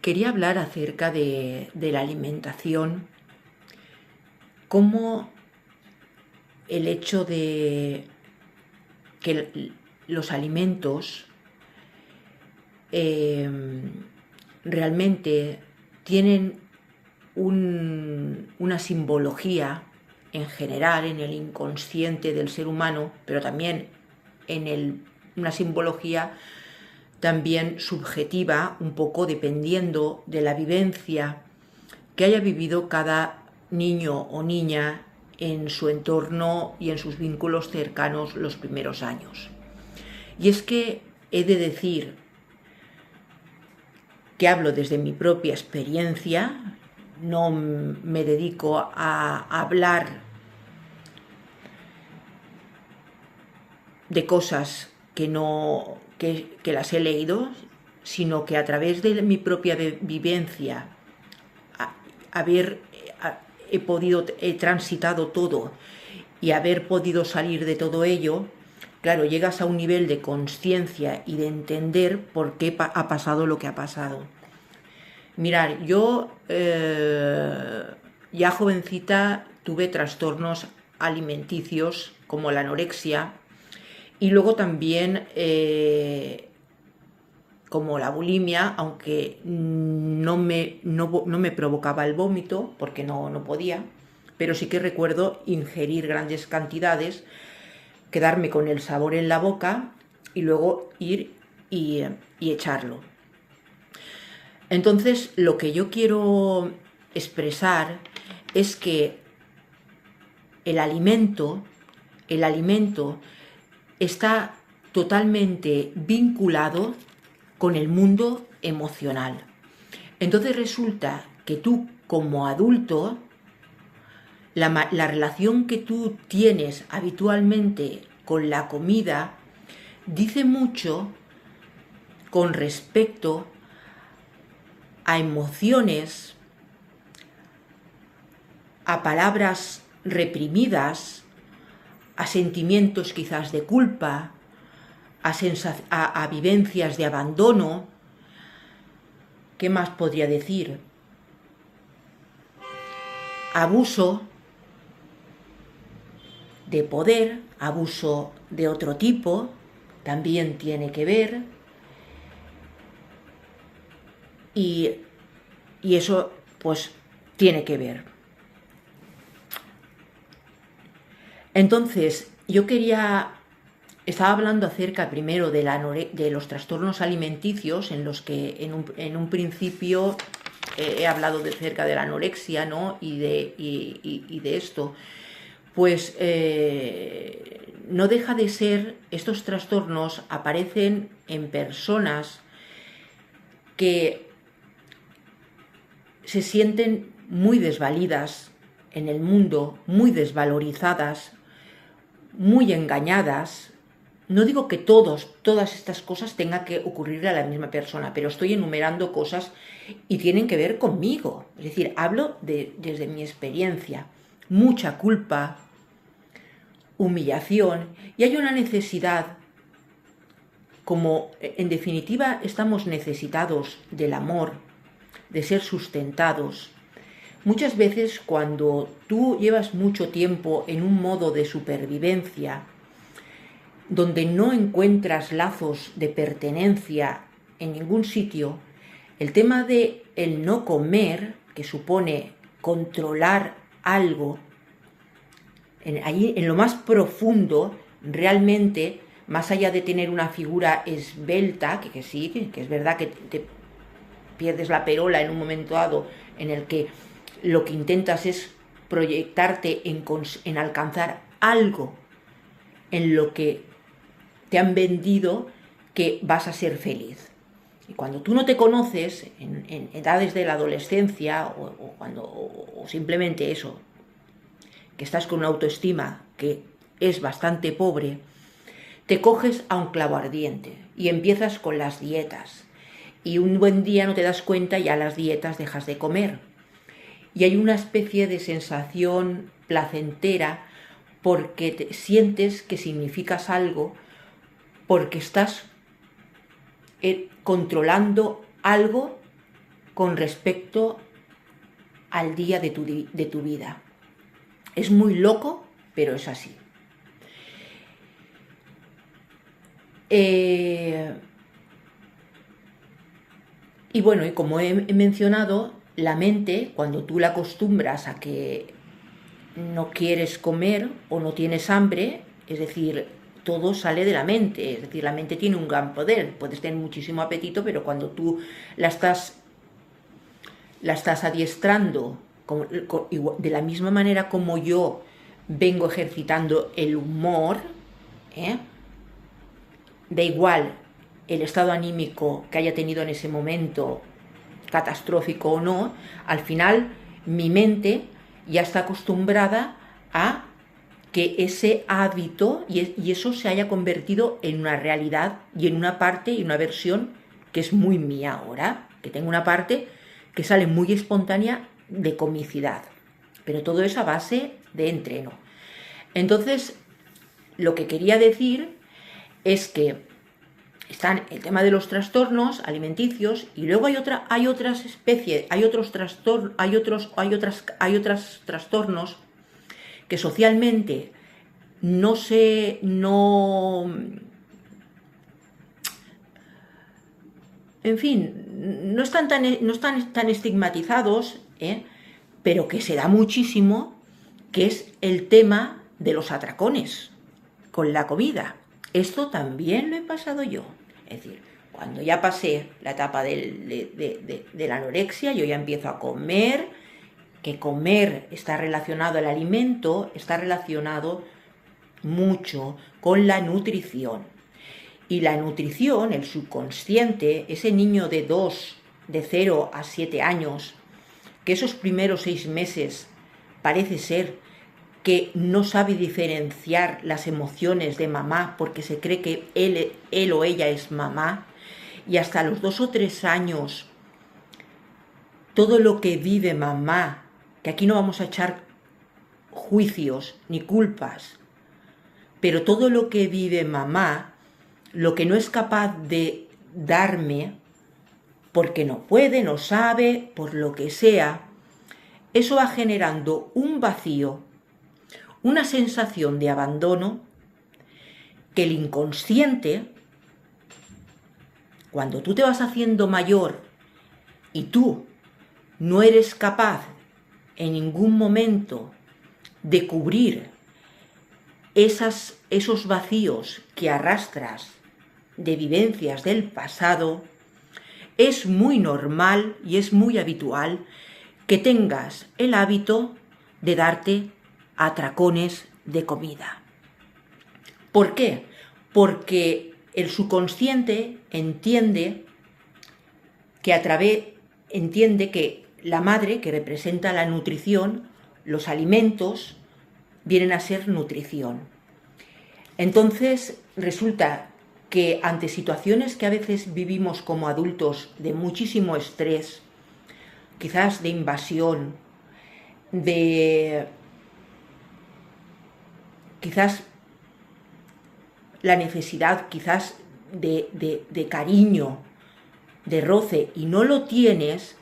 Quería hablar acerca de la alimentación, cómo el hecho de que los alimentos realmente tienen una simbología en general en el inconsciente del ser humano, pero también una simbología también subjetiva, un poco dependiendo de la vivencia que haya vivido cada niño o niña en su entorno y en sus vínculos cercanos los primeros años. Y es que he de decir que hablo desde mi propia experiencia, no me dedico a hablar de cosas que las he leído, sino que a través de mi propia vivencia, he transitado todo y haber podido salir de todo ello, claro, llegas a un nivel de conciencia y de entender por qué ha pasado lo que ha pasado. Mirad, yo ya jovencita tuve trastornos alimenticios como la anorexia y luego también como la bulimia, aunque no me provocaba el vómito porque no podía, pero sí que recuerdo ingerir grandes cantidades, quedarme con el sabor en la boca y luego ir y echarlo. Entonces, lo que yo quiero expresar es que el alimento está totalmente vinculado con el mundo emocional. Entonces resulta que tú, como adulto, la relación que tú tienes habitualmente con la comida dice mucho con respecto a emociones, a palabras reprimidas, a sentimientos quizás de culpa, a vivencias de abandono. ¿Qué más podría decir? Abuso de poder, abuso de otro tipo, también tiene que ver. Y eso, pues, tiene que ver. Entonces, estaba hablando acerca primero de los trastornos alimenticios, en los que en un principio he hablado acerca de la anorexia, ¿no? y de esto. Pues no deja de ser, estos trastornos aparecen en personas que se sienten muy desvalidas en el mundo, muy desvalorizadas, muy engañadas. No digo que todas estas cosas tengan que ocurrirle a la misma persona, pero estoy enumerando cosas y tienen que ver conmigo. Es decir, hablo desde mi experiencia. Mucha culpa, humillación, y hay una necesidad, como en definitiva estamos necesitados del amor, de ser sustentados. Muchas veces cuando tú llevas mucho tiempo en un modo de supervivencia, donde no encuentras lazos de pertenencia en ningún sitio, el tema de el no comer, que supone controlar algo, ahí en lo más profundo, realmente, más allá de tener una figura esbelta, que sí, que es verdad que te pierdes la perola en un momento dado, en el que lo que intentas es proyectarte en alcanzar algo en lo que te han vendido que vas a ser feliz. Y cuando tú no te conoces, en edades de la adolescencia o simplemente eso, que estás con una autoestima que es bastante pobre, te coges a un clavo ardiente y empiezas con las dietas. Y un buen día no te das cuenta y a las dietas dejas de comer. Y hay una especie de sensación placentera porque sientes que significas algo, porque estás controlando algo con respecto al día de tu vida. Es muy loco, pero es así. Y bueno, y como he mencionado, la mente, cuando tú la acostumbras a que no quieres comer o no tienes hambre, es decir, todo sale de la mente, es decir, la mente tiene un gran poder, puedes tener muchísimo apetito, pero cuando tú la estás adiestrando de la misma manera como yo vengo ejercitando el humor, da igual el estado anímico que haya tenido en ese momento, catastrófico o no, al final mi mente ya está acostumbrada a que ese hábito y eso se haya convertido en una realidad y en una parte y una versión que es muy mía ahora, que tengo una parte que sale muy espontánea de comicidad, pero todo es a base de entreno. Entonces, lo que quería decir es que están el tema de los trastornos alimenticios y luego hay otras especies, hay otros trastornos que socialmente en fin, no están tan estigmatizados, pero que se da muchísimo, que es el tema de los atracones con la comida. Esto también lo he pasado yo. Es decir, cuando ya pasé la etapa de la anorexia, yo ya empiezo a comer, que comer está relacionado al alimento, está relacionado mucho con la nutrición. Y la nutrición, el subconsciente, ese niño de 0 a 7 años, que esos primeros 6 meses parece ser que no sabe diferenciar las emociones de mamá porque se cree que él o ella es mamá, y hasta los 2 o 3 años todo lo que vive mamá, que aquí no vamos a echar juicios ni culpas, pero todo lo que vive mamá, lo que no es capaz de darme, porque no puede, no sabe, por lo que sea, eso va generando un vacío, una sensación de abandono que el inconsciente, cuando tú te vas haciendo mayor y tú no eres capaz en ningún momento de cubrir esos vacíos que arrastras de vivencias del pasado, es muy normal y es muy habitual que tengas el hábito de darte atracones de comida. ¿Por qué? Porque el subconsciente entiende que la madre, que representa la nutrición, los alimentos, vienen a ser nutrición. Entonces resulta que ante situaciones que a veces vivimos como adultos de muchísimo estrés, quizás de invasión, quizás la necesidad de cariño, de roce, y no lo tienes,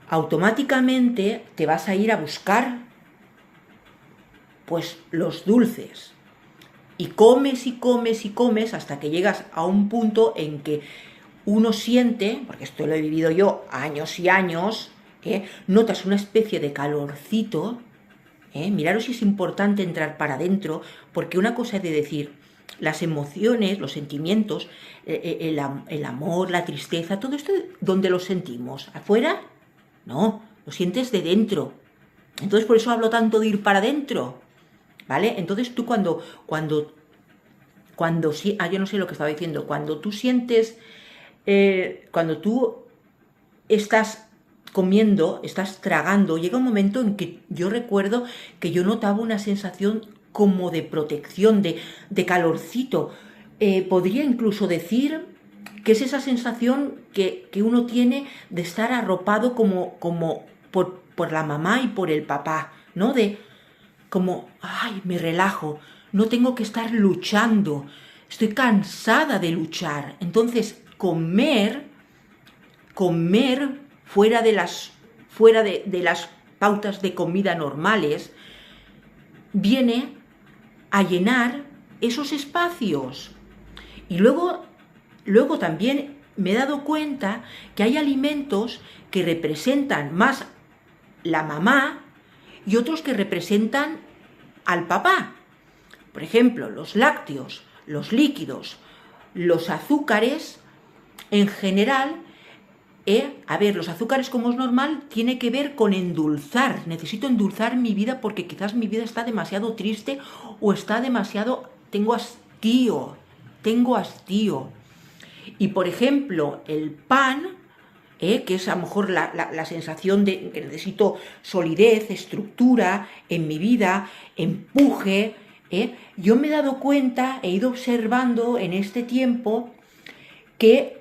automáticamente te vas a ir a buscar pues los dulces. Y comes y comes y comes hasta que llegas a un punto en que uno siente, porque esto lo he vivido yo años y años, notas una especie de calorcito. Miraros si es importante entrar para adentro, porque una cosa es de decir, las emociones, los sentimientos, el amor, la tristeza, todo esto, ¿dónde lo sentimos? ¿Afuera? No, lo sientes de dentro. Entonces por eso hablo tanto de ir para adentro, ¿vale? Entonces tú yo no sé lo que estaba diciendo, cuando tú sientes, cuando tú estás comiendo, estás tragando, llega un momento en que yo recuerdo que yo notaba una sensación como de protección, de calorcito. Podría incluso decir que es esa sensación que uno tiene de estar arropado como por la mamá y por el papá, ¿no? De como, ay, me relajo, no tengo que estar luchando, estoy cansada de luchar. Entonces, comer comer fuera de las pautas de comida normales, viene a llenar esos espacios. Y luego también me he dado cuenta que hay alimentos que representan más la mamá y otros que representan al papá. Por ejemplo, los lácteos, los líquidos, los azúcares, en general, los azúcares, como es normal, tiene que ver con endulzar. Necesito endulzar mi vida porque quizás mi vida está demasiado triste o está demasiado... Tengo hastío. Y, por ejemplo, el pan, que es a lo mejor la sensación de que necesito solidez, estructura en mi vida, empuje, yo me he dado cuenta, he ido observando en este tiempo que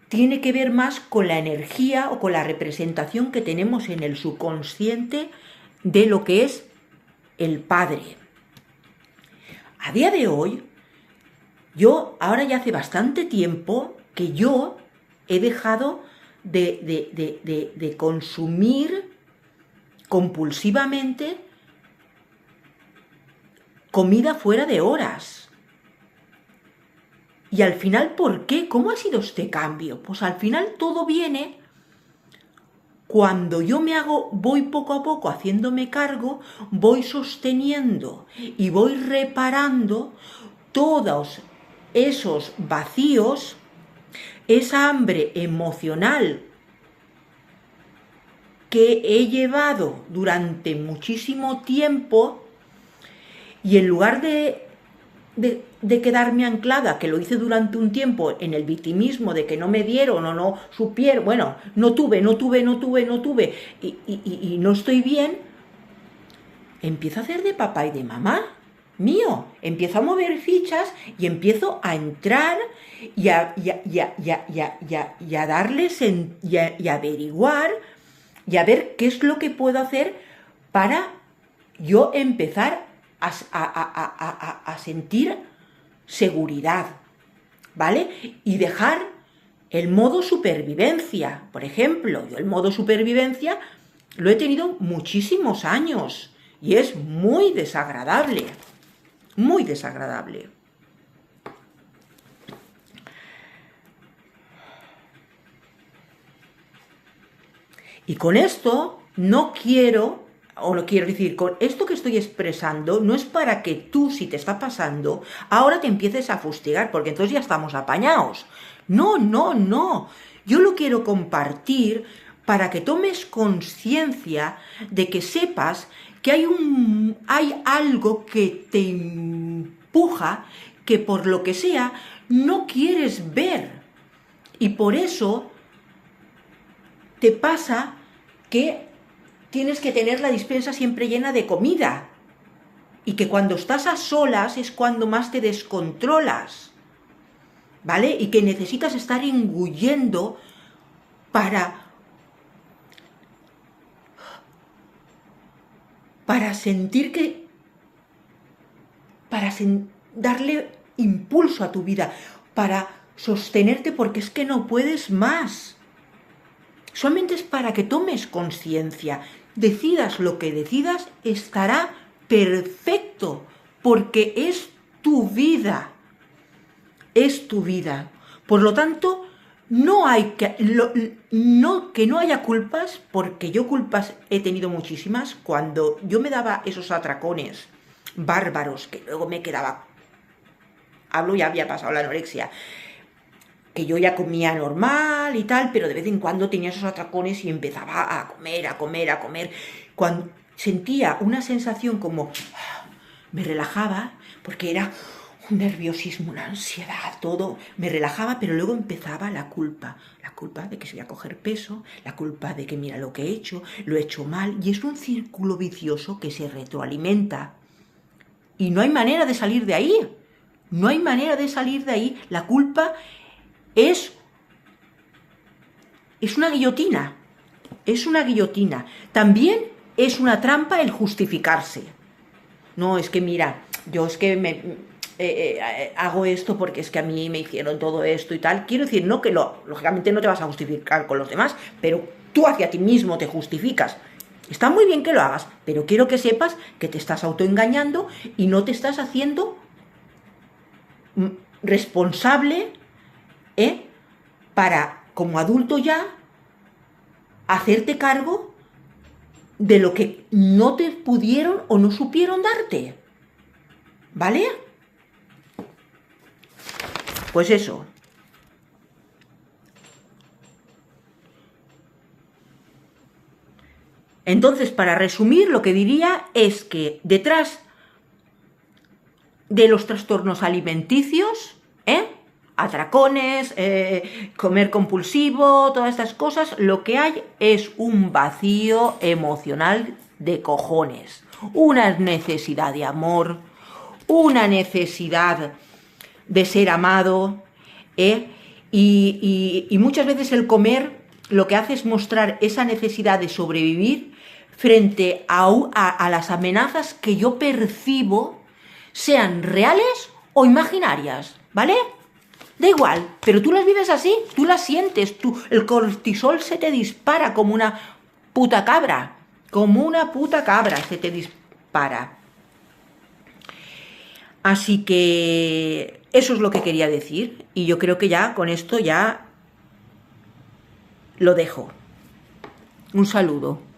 tiene que ver más con la energía o con la representación que tenemos en el subconsciente de lo que es el padre. A día de hoy, ahora ya hace bastante tiempo que yo he dejado de consumir compulsivamente comida fuera de horas. Y al final, ¿por qué? ¿Cómo ha sido este cambio? Pues al final todo viene cuando yo voy poco a poco haciéndome cargo, voy sosteniendo y voy reparando todos esos vacíos, esa hambre emocional que he llevado durante muchísimo tiempo, y en lugar de quedarme anclada, que lo hice durante un tiempo en el victimismo de que no me dieron o no supieron, bueno, no tuve, y no estoy bien, empiezo a hacer de papá y de mamá mío, empiezo a mover fichas y empiezo a entrar y a darles y a averiguar y a ver qué es lo que puedo hacer para yo empezar a sentir seguridad, ¿vale? Y dejar el modo supervivencia. Por ejemplo, yo el modo supervivencia lo he tenido muchísimos años y es muy desagradable, muy desagradable. Y con esto no quiero decir, con esto que estoy expresando, no es para que tú, si te está pasando, ahora te empieces a fustigar, porque entonces ya estamos apañados. No. Yo lo quiero compartir para que tomes conciencia de que sepas que hay algo que te empuja, que por lo que sea, no quieres ver. Y por eso te pasa que tienes que tener la despensa siempre llena de comida y que cuando estás a solas es cuando más te descontrolas, ¿vale? Y que necesitas estar engullendo para sentir que... darle impulso a tu vida, para sostenerte, porque es que no puedes más. Solamente es para que tomes conciencia. Decidas lo que decidas, estará perfecto, porque es tu vida. Es tu vida. Por lo tanto, que no haya culpas, porque yo culpas he tenido muchísimas. Cuando yo me daba esos atracones bárbaros, que luego me quedaba... ya había pasado la anorexia, que yo ya comía normal y tal, pero de vez en cuando tenía esos atracones y empezaba a comer. Cuando sentía una sensación como... me relajaba, porque era un nerviosismo, una ansiedad, todo. Me relajaba, pero luego empezaba la culpa. La culpa de que se voy a coger peso, la culpa de que mira lo que he hecho, lo he hecho mal. Y es un círculo vicioso que se retroalimenta. Y no hay manera de salir de ahí. No hay manera de salir de ahí. La culpa... Es una guillotina, También es una trampa el justificarse. No, es que mira, yo es que hago esto porque es que a mí me hicieron todo esto y tal. Quiero decir, no que lógicamente no te vas a justificar con los demás, pero tú hacia ti mismo te justificas. Está muy bien que lo hagas, pero quiero que sepas que te estás autoengañando y no te estás haciendo responsable, para, como adulto ya, hacerte cargo de lo que no te pudieron o no supieron darte. ¿Vale? Pues eso. Entonces, para resumir, lo que diría es que detrás de los trastornos alimenticios, atracones, comer compulsivo, todas estas cosas, lo que hay es un vacío emocional de cojones, una necesidad de amor, una necesidad de ser amado, y muchas veces el comer lo que hace es mostrar esa necesidad de sobrevivir frente a las amenazas que yo percibo, sean reales o imaginarias, ¿vale? Da igual, pero tú las vives así, tú las sientes, el cortisol se te dispara como una puta cabra, se te dispara. Así que eso es lo que quería decir, y yo creo que ya con esto ya lo dejo. Un saludo.